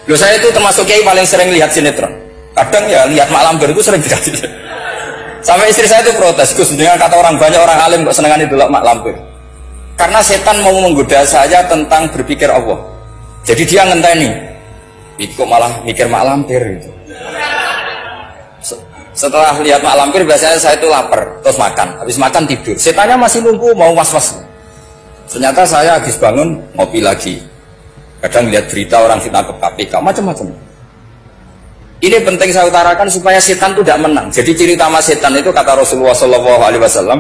Loh saya itu termasuk kiai paling sering lihat sinetron. Kadang ya lihat Mak Lampir itu sering dikasih. Sampai istri saya itu protes, Gus, dengan kata orang banyak orang alim kok senengan itu Mak Lampir. Karena setan mau menggoda saya tentang berpikir Allah. Jadi dia ngenteni. Kok malah mikir Mak Lampir gitu. Setelah lihat Mak Lampir biasanya saya itu lapar, terus makan. Habis makan tidur. Setannya masih nunggu mau was-was. Ternyata saya habis bangun ngopi lagi. Kadang lihat berita orang ditangkap KPK, macam-macam. Ini penting saya utarakan supaya setan itu tidak menang. Jadi ciri utama setan itu kata Rasulullah SAW,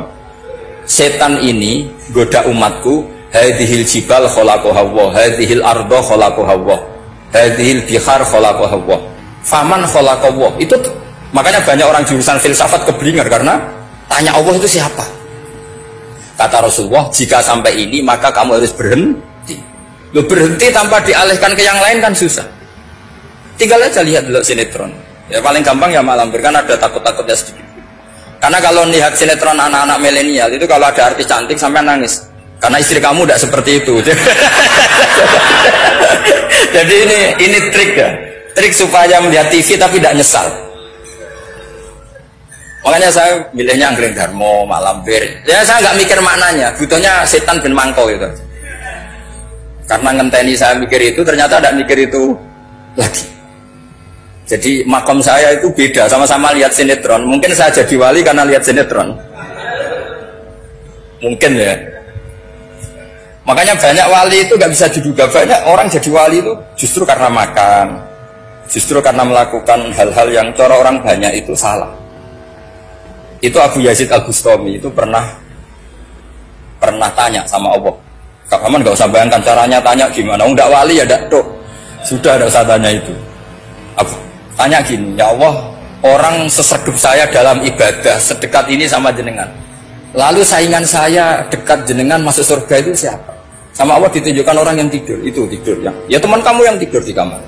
setan ini goda umatku, hadhil jibal khalaqaha Allah, hadhil ardo khalaqaha Allah, hadhil bihar khalaqaha Allah, faman khalaqaha Allah. Itu makanya banyak orang jurusan filsafat keblinger karena tanya Allah itu siapa. Kata Rasulullah, jika sampai ini maka kamu harus berhenti. Lo berhenti tanpa dialihkan ke yang lain kan susah. Tinggal aja lihat dulu sinetron. Ya paling gampang ya Mak Lampir, kan ada takut-takutnya sedikit. Karena kalau lihat sinetron anak-anak milenial itu kalau ada artis cantik sampai nangis. Karena istri kamu tidak seperti itu. Jadi ini trik ya. Trik supaya melihat TV tapi tidak nyesal. Makanya saya milihnya Anggrek Darmo, Mak Lampir. Ya saya nggak mikir maknanya, butuhnya setan bin mangkau itu. Karena ngenteni saya mikir itu, ternyata tidak mikir itu lagi. Jadi makom saya itu beda, sama-sama lihat sinetron. Mungkin saya jadi wali karena lihat sinetron. Mungkin ya. Makanya banyak wali itu nggak bisa diduga. Banyak orang jadi wali itu justru karena makan, justru karena melakukan hal-hal yang cara orang banyak itu salah. Itu Abu Yazid Al-Bustami itu pernah tanya sama Allah. Kapan nggak usah bayangkan caranya, tanya gimana. Enggak wali ya enggak tok. Sudah ada usah tanya itu. Tanya gini, ya Allah, orang seserdup saya dalam ibadah sedekat ini sama jenengan. Lalu saingan saya dekat jenengan masuk surga itu siapa? Sama Allah ditunjukkan orang yang tidur, itu tidur ya teman kamu yang tidur di kamar.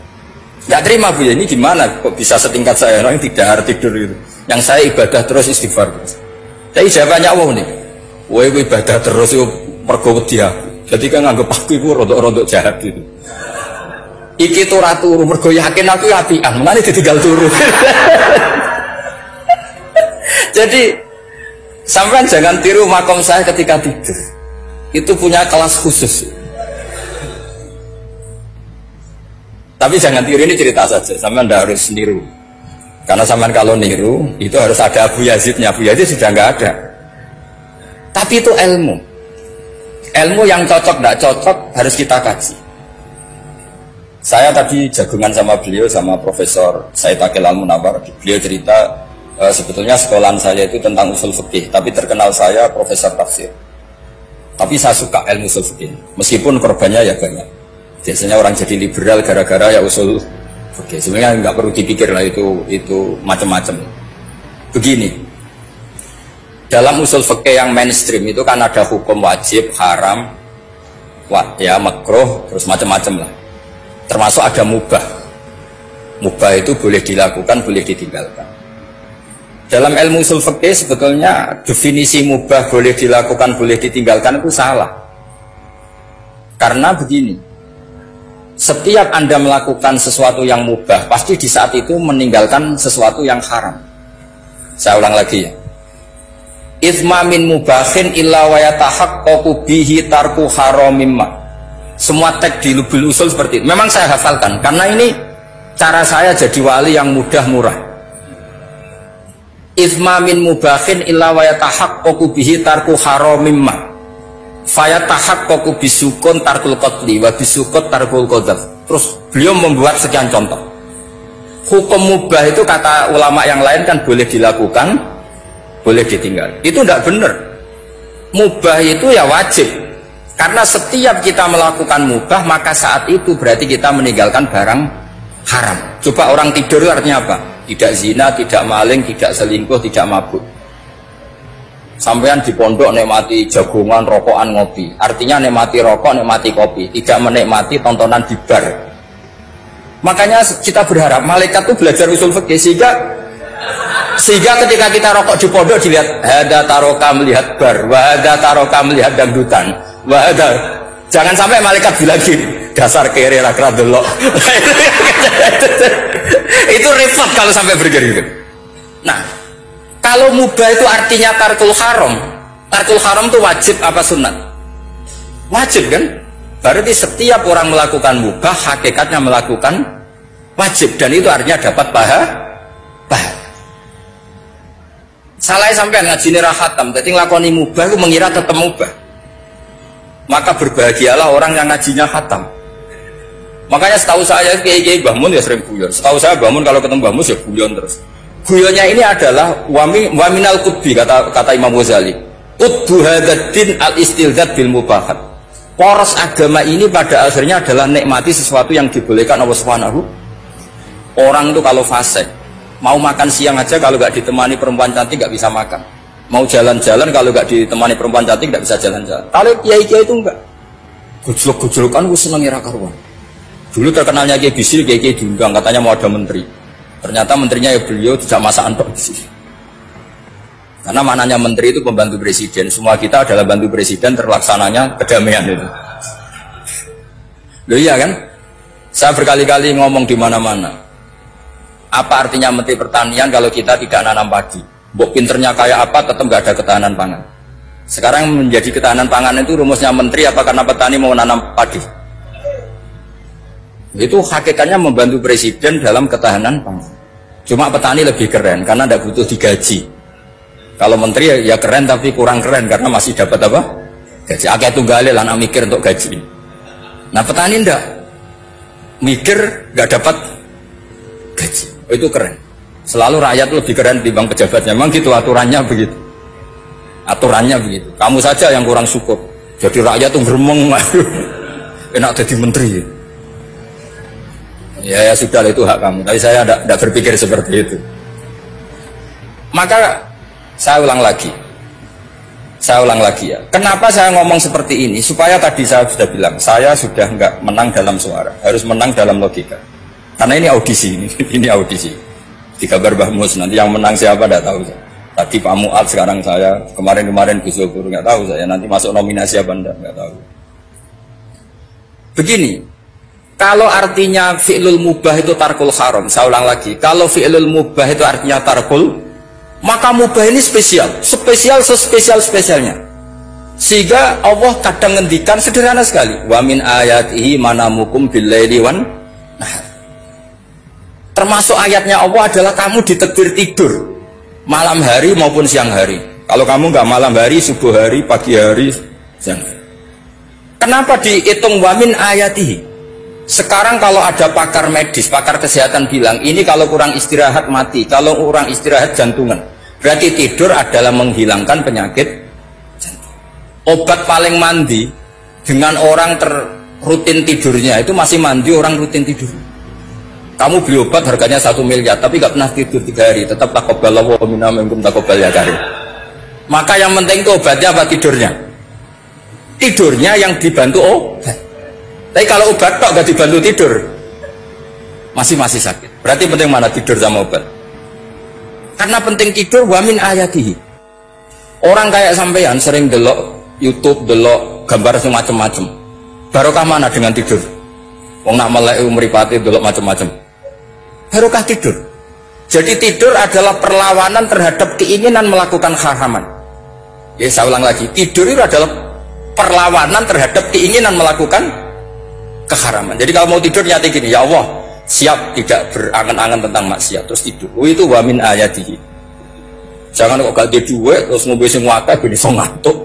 Nggak terima Bu ya, ini gimana kok bisa setingkat saya orang yang tidak tidur itu. Yang saya ibadah terus istighfar terus. Tapi jawabannya Allah nih, woy ibadah terus itu mergo dia. Jadi kan nganggep aku itu rodok-rodok jahat gitu. Iki tuh ratu mergo yakin aku apian, mulane ditinggal turu. Jadi sampean jangan tiru makom saya ketika tidur. Itu punya kelas khusus. Tapi jangan tiru, ini cerita saja. Sampean ndak harus niru. Karena sampean kalau niru itu harus ada Abu Yazidnya. Abu Yazid sudah nggak ada. Tapi itu ilmu. Ilmu yang cocok tidak cocok harus kita kaji. Saya tadi jagungan sama beliau, sama Profesor Said Akil Al-Munawar. Beliau cerita sebetulnya sekolahan saya itu tentang usul fikih, tapi terkenal saya Profesor Tafsir. Tapi saya suka ilmu usul fikih, meskipun korbannya ya banyak. Biasanya orang jadi liberal gara-gara ya usul fikih. Sebenarnya nggak perlu dipikir lah itu macam-macam. Begini. Dalam usul fikih yang mainstream itu kan ada hukum wajib, haram, ya makruh, terus macam-macam lah. Termasuk ada mubah. Mubah itu boleh dilakukan, boleh ditinggalkan. Dalam ilmu usul fikih sebetulnya definisi mubah boleh dilakukan, boleh ditinggalkan itu salah. Karena begini, setiap Anda melakukan sesuatu yang mubah, pasti di saat itu meninggalkan sesuatu yang haram. Saya ulang lagi ya. Ithma min mubahin illa wa yatahaqqaqu bihi tarku haramimma. Semua teks di Lubul Usul seperti itu. Memang saya hafalkan karena ini cara saya jadi wali yang mudah murah. Ithma min mubahin illa wa yatahaqqaqu bihi tarku haramimma. Fayatahaqqaqu bisukun tarkul qatli wa bisukut tarkul qadzaf. Terus beliau membuat sekian contoh. Hukum mubah itu kata ulama yang lain kan boleh dilakukan, boleh ditinggal. Itu tidak benar. Mubah itu ya wajib. Karena setiap kita melakukan mubah, maka saat itu berarti kita meninggalkan barang haram. Coba orang tidur itu artinya apa? Tidak zina, tidak maling, tidak selingkuh, tidak mabuk. Sampean di pondok nikmati jagongan, rokokan, ngopi. Artinya nikmati rokok, nikmati kopi. Tidak menikmati tontonan di bar. Makanya kita berharap malaikat itu belajar usul fikih sehingga ketika kita rokok di pondok dilihat hada taroka melihat bar, wahada taroka melihat dangdutan, wahada. Jangan sampai malaikat bilang gini, dasar kere ra delok. Itu repot kalau sampai berpikir gitu. Nah, kalau mubah itu artinya tarkul haram. Tarkul haram itu wajib apa sunat? Wajib kan? Berarti setiap orang melakukan mubah hakikatnya melakukan wajib, dan itu artinya dapat pahala. Salah sampai ngaji nira khatam, jadi ngelakoni mubah itu mengira tetap mubah. Maka berbahagialah orang yang ngajinya khatam. Makanya setahu saya kiai Mbah Mun ya sering guyon. Setahu saya Mbah Mun kalau ketemu Mbah Mus ya guyon terus. Guyonnya ini adalah waminal qutbi kata Imam Ghazali. Qutbu hadzal al istildad bil mubahat. Poros agama ini pada akhirnya adalah nikmati sesuatu yang dibolehkan Allah Subhanahu. Orang itu kalau fasik, mau makan siang aja kalau nggak ditemani perempuan cantik nggak bisa makan. Mau jalan-jalan kalau nggak ditemani perempuan cantik nggak bisa jalan-jalan. Kalau kiai-kiai itu enggak. Gujluk-gujlukan gue seneng ira karuan. Dulu terkenalnya kiai Bisri, kiai diundang katanya mau ada menteri. Ternyata menterinya ya beliau tidak masak antok di sini. Karena maknanya menteri itu pembantu presiden. Semua kita adalah bantu presiden terlaksananya kedamaian itu. Loh iya kan? Saya berkali-kali ngomong di mana-mana. Apa artinya menteri pertanian kalau kita tidak nanam padi? Mbok pinternya kayak apa tetap nggak ada ketahanan pangan. Sekarang menjadi ketahanan pangan itu rumusnya menteri apa karena petani mau nanam padi? Itu hakikatnya membantu presiden dalam ketahanan pangan. Cuma petani lebih keren karena tidak butuh digaji. Kalau menteri ya keren tapi kurang keren karena masih dapat apa? Gaji. Akeh tunggale lan mikir untuk gaji. Nah petani ndak mikir nggak dapat gaji. Oh, itu keren. Selalu rakyat lebih keren dibanding pejabatnya. Memang gitu aturannya begitu. Aturannya begitu. Kamu saja yang kurang syukur. Jadi rakyat tuh beremong, enak jadi menteri. Ya sudah itu hak kamu. Tapi saya tidak berpikir seperti itu. Maka saya ulang lagi ya. Kenapa saya ngomong seperti ini? Supaya tadi saya sudah bilang, saya sudah nggak menang dalam suara, harus menang dalam logika. Karena ini audisi, ini audisi. Di kabar Mbah Mus, nanti yang menang siapa tidak tahu. Tadi Pak Mu'ad, sekarang saya, kemarin Gus Zobur, nggak tahu saya. Nanti masuk nominasi apa nggak tahu. Begini, kalau artinya fi'lul mubah itu tarkul haram, saya ulang lagi. Kalau fi'lul mubah itu artinya tarkul, maka mubah ini spesial sespesialnya. Sehingga Allah kadang ngendikan sederhana sekali. Wa min ayatihi manamukum billaili wan nahar. Termasuk ayatnya Allah adalah kamu ditakdir tidur malam hari maupun siang hari. Kalau kamu nggak malam hari, subuh hari, pagi hari, siang hari. Kenapa dihitung wa min ayatihi? Sekarang kalau ada pakar medis, pakar kesehatan bilang ini kalau kurang istirahat mati, kalau kurang istirahat jantungan. Berarti tidur adalah menghilangkan penyakit jantung. Obat paling mandi dengan orang rutin tidurnya itu masih mandi orang rutin tidur. Kamu beli obat harganya 1 miliar tapi gak pernah tidur 3 hari, tetap taqabbalallahu minna minkum taqabbal ya karim. Maka yang penting itu obatnya apa tidurnya? Tidurnya yang dibantu obat. Tapi kalau obat tok gak dibantu tidur masih sakit. Berarti penting mana tidur sama obat? Karena penting tidur wa min ayatihi. Orang kayak sampean sering delok YouTube, delok gambar semacam-macam. Barokah mana dengan tidur? Wong nak melek mripate delok macam-macam. Barokah tidur. Jadi tidur adalah perlawanan terhadap keinginan melakukan haraman. Ya saya ulang lagi, tidur itu adalah perlawanan terhadap keinginan melakukan keharaman. Jadi kalau mau tidur nyati gini, ya Allah, siap tidak berangan-angan tentang maksiat terus tidur. Oh, itu wa min ayatihi. Jangan kok gak duwe terus ngombe sing akeh ben iso ngantuk.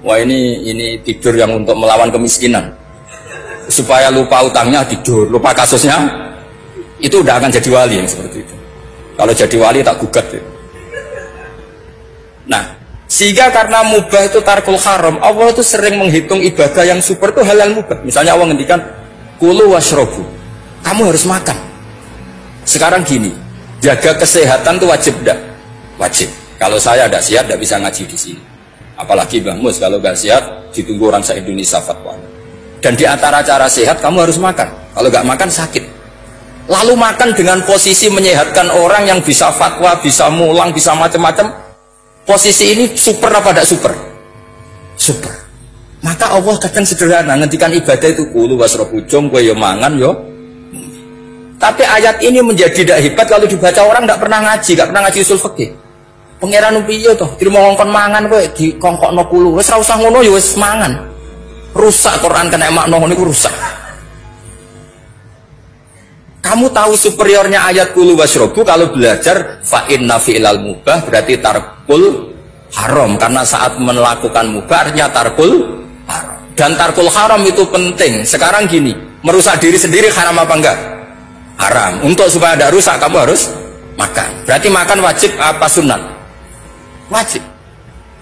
Wah ini tidur yang untuk melawan kemiskinan. Supaya lupa utangnya tidur, lupa kasusnya. Itu udah akan jadi wali yang seperti itu. Kalau jadi wali tak gugat ya. Nah, sehingga karena mubah itu tarkul haram, Allah itu sering menghitung ibadah yang super itu halal mubah. Misalnya Allah ngendikan kulu washrobu, kamu harus makan. Sekarang gini, jaga kesehatan itu wajib enggak? Wajib. Kalau saya tidak sehat tidak bisa ngaji di sini. Apalagi Mbah Mus kalau nggak sehat ditunggu orang se-Indonesia fatwa. Dan di antara cara sehat kamu harus makan. Kalau nggak makan sakit. Lalu makan dengan posisi menyehatkan orang yang bisa fatwa, bisa mulang, bisa macam-macam. Posisi ini super apa tidak super? Super. Maka Allah kadang sederhana ngendikan ibadah itu kulu wasrobu jom kowe yo mangan yo. Tapi ayat ini menjadi tidak hebat kalau dibaca orang tidak pernah ngaji usul fikih. Pangeran piye toh terima ngongkon mangan kowe dikongkokno kulu. Wis ora usah ngono ya wis mangan. Rusak Quran kena makna niku rusak. Kamu tahu superiornya ayat kulu wasrobu kalau belajar fa inna fi'lal mubah berarti tarkul haram karena saat melakukan mubah artinya tarkul haram. Dan tarkul haram itu penting. Sekarang gini, merusak diri sendiri haram apa enggak? Haram. Untuk supaya tidak rusak kamu harus makan. Berarti makan wajib apa sunat? Wajib.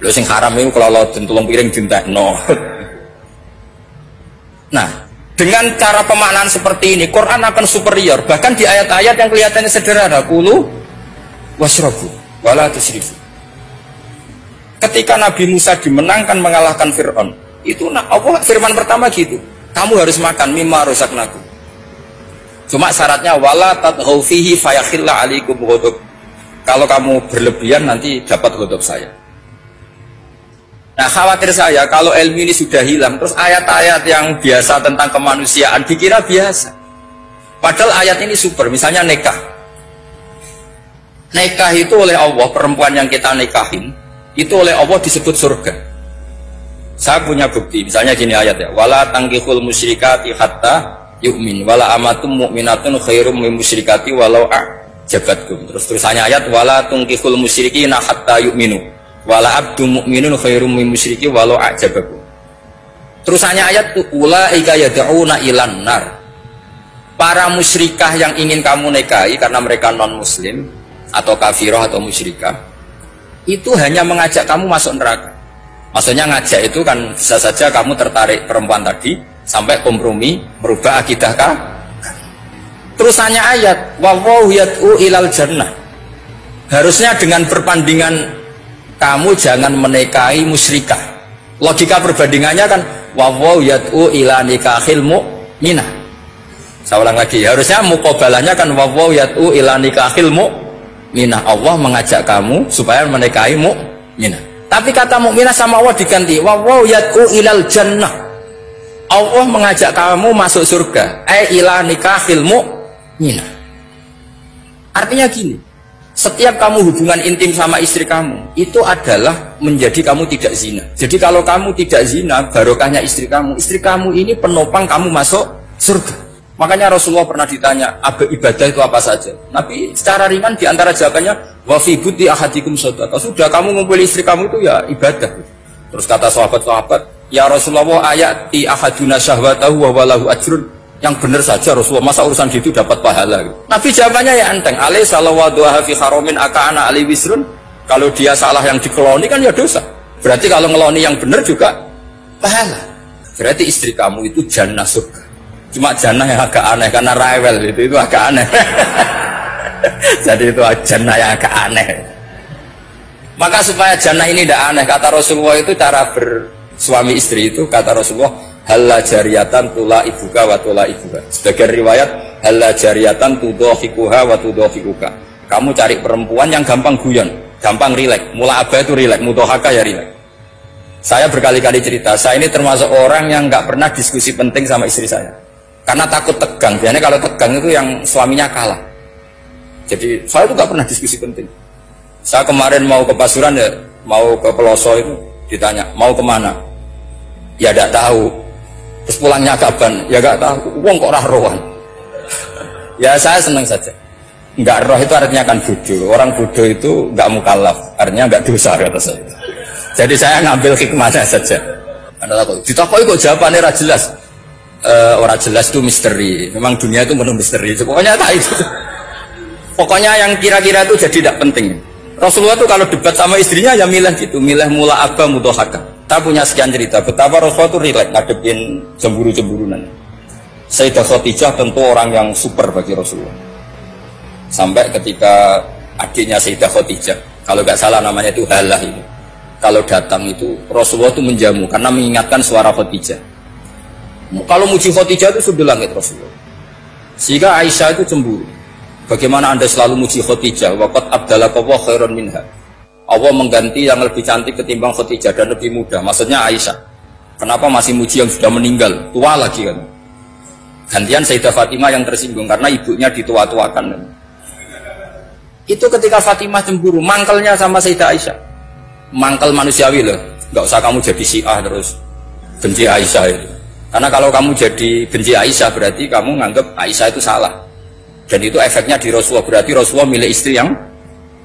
Lho sing haram itu kalau tulung piring dintekno. Nah, dengan cara pemaknaan seperti ini Quran akan superior. Bahkan di ayat-ayat yang kelihatannya sederhana, kulu wasrobu wala tusrifu. Ketika Nabi Musa dimenangkan mengalahkan Fir'aun, itu Allah firman pertama gitu, kamu harus makan mimma razaqnakum. Cuma syaratnya wala tadghaw fihi fayakhilla alaikum ghadab. Kalau kamu berlebihan nanti dapat ghadab saya. Nah, khawatir saya kalau ilmu ini sudah hilang terus ayat-ayat yang biasa tentang kemanusiaan dikira biasa. Padahal ayat ini super, misalnya nikah. Nikah itu oleh Allah, perempuan yang kita nikahin itu oleh Allah disebut surga. Saya punya bukti, misalnya gini ayat ya, wala tangkihul musyrikati hatta yu'min wala amatum mu'minatun khairum min musyrikati walau a'jabatkum. Terus terusannya ayat wala tangkihul musyrikina hatta yu'minu wala abdu mu'minun khairum min musyriki walau a'jabakum. Terusannya ayat itu ulaika yad'una ilan nar. Para musyrikah yang ingin kamu nikahi karena mereka non muslim atau kafirah atau musyrikah itu hanya mengajak kamu masuk neraka. Maksudnya ngajak itu kan bisa saja kamu tertarik perempuan tadi sampai kompromi merubah akidah kah? Terusannya ayat wallahu yad'u ilal jannah. Harusnya dengan perbandingan kamu jangan menikahi musyrikah. Logika perbandingannya kan wallahu yad'u ila nikahil mu'minah. Saya ulang lagi, harusnya muqabalahnya kan wallahu yad'u ila nikahil mu'minah. Allah mengajak kamu supaya menikahi mu'minah. Tapi kata mukminah sama Allah diganti wallahu yad'u ilal jannah. Allah mengajak kamu masuk surga. Ila nikahil mu'minah. Artinya gini, setiap kamu hubungan intim sama istri kamu itu adalah menjadi kamu tidak zina. Jadi kalau kamu tidak zina, barokahnya istri kamu ini penopang kamu masuk surga. Makanya Rasulullah pernah ditanya, ibadah itu apa saja? Nabi secara ringan diantara jawabannya, wa fi buti ahadikum shadaqah. Sudah kamu ngumpuli istri kamu itu ya ibadah. Terus kata sahabat-sahabat, ya Rasulullah ayati ahaduna syahwatahu wa walahu ajrun. Yang benar saja Rasulullah, masa urusan gitu dapat pahala. Nabi jawabannya ya enteng, alai salawaduha fi haramin aka'ana ali wisrun. Kalau dia salah yang dikeloni kan ya dosa. Berarti kalau ngeloni yang benar juga pahala. Berarti istri kamu itu jannah surga. Cuma jannah yang agak aneh karena rewel itu agak aneh. Jadi itu jannah yang agak aneh. Maka supaya jannah ini tidak aneh, kata Rasulullah itu cara bersuami istri itu, kata Rasulullah halla jariyatan tula ibuka wa tula ibuka. Sebagian riwayat halla jariyatan tudhahikuha wa tudhahikuka. Kamu cari perempuan yang gampang guyon, gampang rileks. Mula abah itu rileks, mudhahaka ya rileks. Saya berkali-kali cerita, saya ini termasuk orang yang nggak pernah diskusi penting sama istri saya. Karena takut tegang. Biasanya kalau tegang itu yang suaminya kalah. Jadi saya itu gak pernah diskusi penting. Saya kemarin mau ke Pasuruan ya, mau ke Peloso itu ditanya mau kemana? Ya gak tahu. Terus pulangnya kapan? Ya gak tahu. Wong kok rohan. Ya saya senang saja. Enggak roh itu artinya kan bodoh. Orang bodoh itu gak mukallaf. Artinya gak dosa kata saya. Jadi saya ngambil hikmahnya saja. Anda takut. Ditakoi kok jawabannya ra jelas. Orang jelas itu misteri. Memang dunia itu penuh misteri. Pokoknya tak itu. Pokoknya yang kira-kira itu jadi tidak penting. Rasulullah itu kalau debat sama istrinya ya milih gitu, milih mula abba mudhahaka. Kita punya sekian cerita betapa Rasulullah itu rileks ngadepin cemburu-cemburunan. Sayyidah Khadijah tentu orang yang super bagi Rasulullah. Sampai ketika adiknya Sayyidah Khadijah, kalau nggak salah namanya itu Halah itu, kalau datang itu Rasulullah itu menjamu karena mengingatkan suara Khadijah. Kalau muji Khadijah itu sudah langit Rasulullah. Sehingga Aisyah itu cemburu. Bagaimana anda selalu muji Khadijah? Waqad abdalakallahu khairan minha. Allah mengganti yang lebih cantik ketimbang Khadijah dan lebih muda. Maksudnya Aisyah. Kenapa masih muji yang sudah meninggal, tua lagi kan? Gantian Sayyidah Fatimah yang tersinggung karena ibunya ditua-tuakan. Itu ketika Fatimah cemburu, mangkelnya sama Sayyidah Aisyah. Mangkel manusiawi loh, nggak usah kamu jadi Syiah terus benci Aisyah itu. Karena kalau kamu jadi benci Aisyah berarti kamu nganggap Aisyah itu salah. Dan itu efeknya di Rasulullah, berarti Rasulullah milih istri yang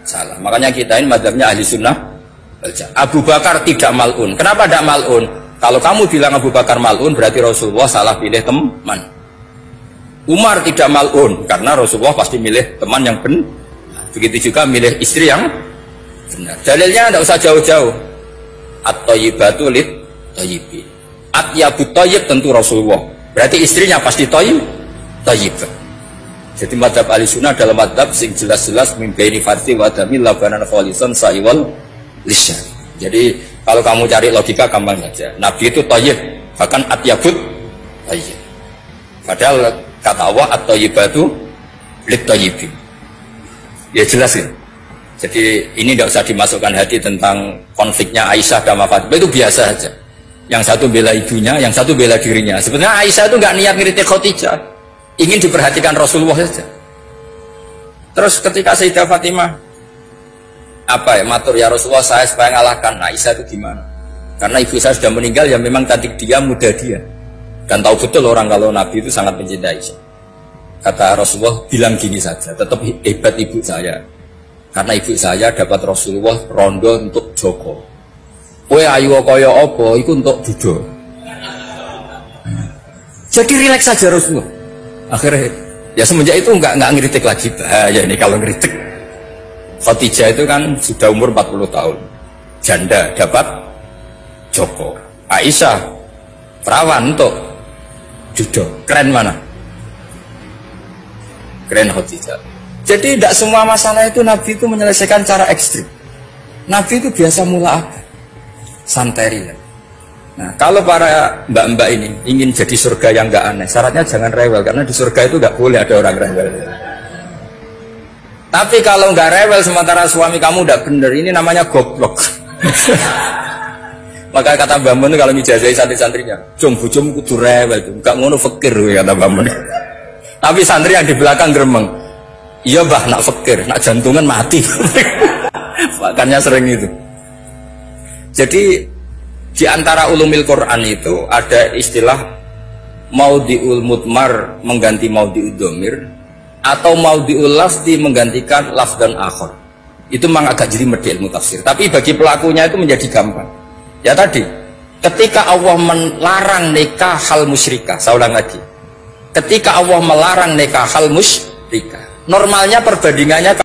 salah. Makanya kita ini madzhabnya ahli sunnah. Abu Bakar tidak mal'un. Kenapa tidak mal'un? Kalau kamu bilang Abu Bakar mal'un berarti Rasulullah salah pilih teman. Umar tidak mal'un karena Rasulullah pasti milih teman yang benar. Begitu juga milih istri yang benar. Dalilnya tidak usah jauh-jauh. At-thayyibatu lit-thayyibi. At-yabut thayyib tentu Rasulullah. Berarti istrinya pasti thayyibah. Jadi madzhab ahli sunnah dalam madzhab sing jelas-jelas min baini farti wa damil labanan khalisan sa'iwal lisan. Jadi kalau kamu cari logika gampang saja. Nabi itu thayyib, bahkan atyabut thayyib. Padahal kata Allah at-thayyibatu lit-thayyibi. Ya jelas ya. Jadi ini tidak usah dimasukkan hati tentang konfliknya Aisyah dan Fatimah, itu biasa saja. Yang satu bela ibunya, yang satu bela dirinya. Sebenarnya Aisyah itu nggak niat ngiritik Khadijah, ingin diperhatikan Rasulullah saja. Terus ketika Sayyidah Fatimah matur ya Rasulullah saya supaya ngalahkan Aisyah itu gimana? Karena ibu saya sudah meninggal, ya memang tadi dia muda dia dan tahu betul orang kalau Nabi itu sangat mencintai Aisyah. Kata Rasulullah bilang gini saja, tetap hebat ibu saya karena ibu saya dapat Rasulullah rondo untuk Joko. Kowe ayu kaya apa iku untuk Dudo. Jadi rileks saja Rasulullah. Akhirnya ya semenjak itu enggak ngeritik lagi. Bahaya ini kalau ngeritik. Khadijah itu kan sudah umur 40 tahun. Janda dapat Joko. Aisyah perawan untuk Dudo. Keren mana? Keren Khadijah. Jadi tidak semua masalah itu Nabi itu menyelesaikan cara ekstrim. Nabi itu biasa mula apa? Santai. Nah, kalau para mbak-mbak ini ingin jadi surga yang enggak aneh, syaratnya jangan rewel karena di surga itu enggak boleh ada orang rewel. Tapi kalau enggak rewel sementara suami kamu enggak bener, ini namanya goblok. Maka kata Mbak Mun kalau ngijazahi santri-santrinya, "Cung bujum kudu rewel, enggak ngono fakir," kata Mbak Mun. Tapi santri yang di belakang gremeng, "Iya, Mbah, nak fakir, nak jantungan mati." Makanya sering itu. Jadi di antara ulumil Quran itu ada istilah maudhi'ul mudmar mengganti maudhi'ud dhamir atau maudhi'ul lafzi menggantikan lafz dan akhar. Itu memang agak jelimet di ilmu tafsir, tapi bagi pelakunya itu menjadi gampang. Ya tadi, ketika Allah melarang nikah hal musyrikah, saya ulang lagi. Ketika Allah melarang nikah hal musyrikah, normalnya perbandingannya